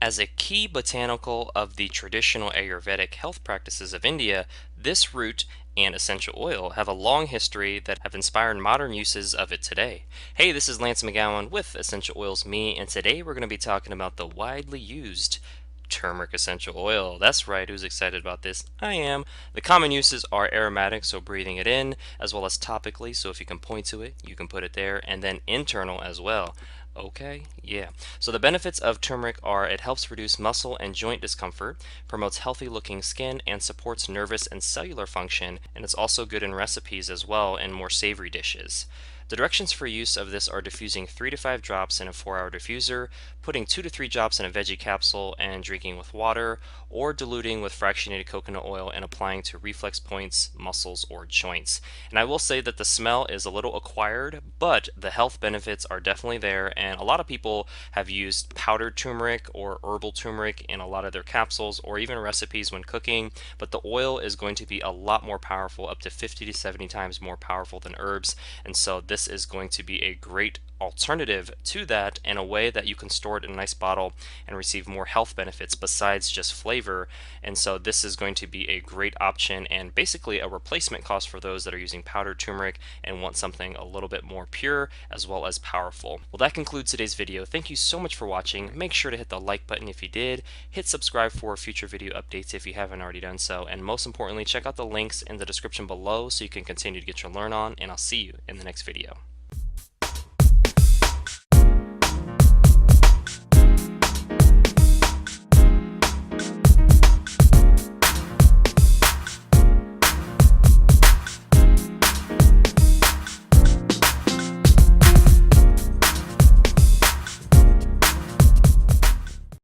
As a key botanical of the traditional Ayurvedic health practices of India, this root and essential oil have a long history that have inspired modern uses of it today. Hey, this is Lance McGowan with Essential Oils Me, and today we're going to be talking about the widely used turmeric essential oil. That's right, who's excited about this? I am. The common uses are aromatic, so breathing it in, as well as topically, so if you can point to it, you can put it there, and then internal as well. Okay, yeah. So the benefits of turmeric are it helps reduce muscle and joint discomfort, promotes healthy looking skin, and supports nervous and cellular function, and it's also good in recipes as well in more savory dishes. The directions for use of this are diffusing 3 to 5 drops in a 4-hour diffuser, putting 2 to 3 drops in a veggie capsule and drinking with water, or diluting with fractionated coconut oil and applying to reflex points, muscles, or joints. And I will say that the smell is a little acquired, but the health benefits are definitely there, and a lot of people have used powdered turmeric or herbal turmeric in a lot of their capsules or even recipes when cooking, but the oil is going to be a lot more powerful, up to 50 to 70 times more powerful than herbs, and so this is going to be a great alternative to that in a way that you can store it in a nice bottle and receive more health benefits besides just flavor. And so this is going to be a great option and basically a replacement cost for those that are using powdered turmeric and want something a little bit more pure as well as powerful. Well, that concludes today's video. Thank you so much for watching. Make sure to hit the like button if you did, hit subscribe for future video updates if you haven't already done so, and most importantly, check out the links in the description below so you can continue to get your learn on, and I'll see you in the next video.